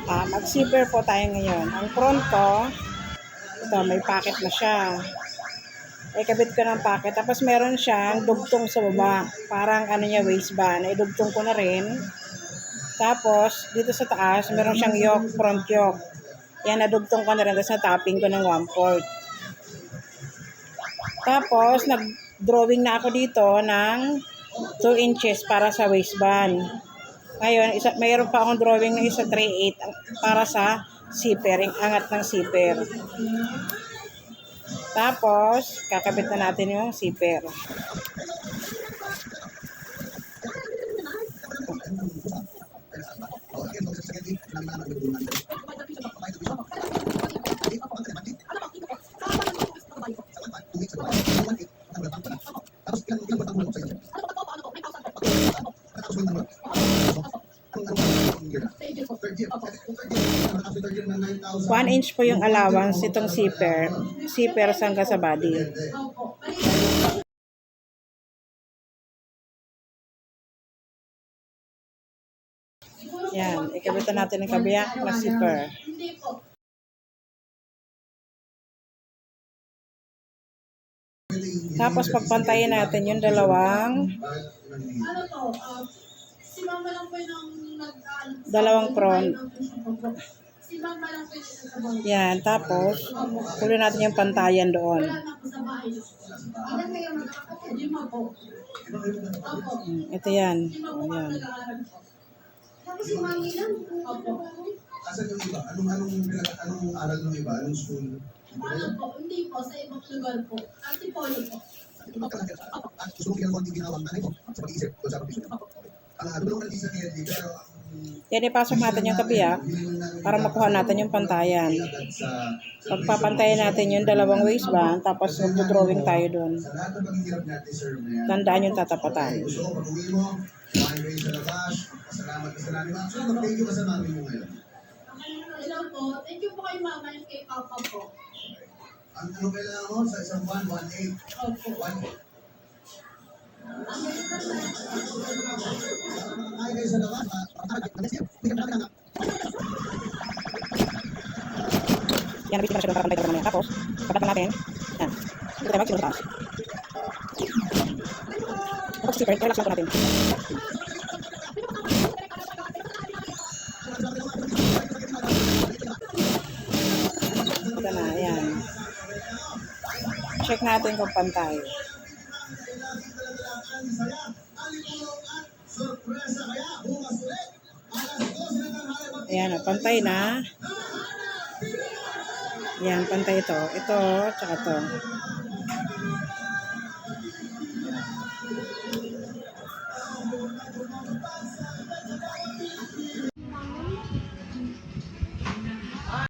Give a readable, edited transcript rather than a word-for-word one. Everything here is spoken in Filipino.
Mag-zipper po tayo ngayon. Ang front ko, ito, may pocket na siya. Kabit ko ng pocket. Tapos meron siyang dugtong sa baba. Parang ano niya, waistband. Dugtong ko na rin. Tapos, dito sa taas, meron siyang yoke, front yoke. Yan, nadugtong ko na rin. Tapos na-tapping ko ng 1/4. Tapos, nag-drawing na ako dito ng 2 inches para sa waistband. Ngayon, mayroon pa akong drawing ng isa 3/8 para sa zipper, yung angat ng zipper. Tapos, kakabit na natin yung zipper. One inch po yung allowance itong zipper hanggang sa body. Yan, ikabitan natin ng kabiyak na zipper. Tapos pagpantayin natin yung dalawang front. Yan, tapos kunin natin yung pantayan doon. Ito yan. Ayan. Tapos si Mami lang. Asan yung iba? Anong aral ng iba? Anong school? Hindi po. Sa ibang lugar po. Kasi polo po. Gusto mo kinakon ginawang nanay mo sa pag-iisip o sa pag-iisip? Ano ka isa niya pero yan, ipasok natin yung kabiyak para makuha natin yung pantayan. Pagpapantayan natin yung dalawang waistband, tapos mag-drawing tayo doon. Tandaan yung tatapatan. Hello po. Thank you po kay Mama and kay Papa po. Ano kailangan mo sa isang buwan? 1.8? Opo. Ay, guys, sa labas. Yan, nabiti mo na siya doon para pantay naman yan. Tapos, pagkatang natin, yan. Ito tayo mag-sinong taas. Tapos, zipper, relax lang po natin. Ito na, yan. Check natin kung pantay. Ayan, pantay na. Ayan, pantay ito. Ito, tsaka ito.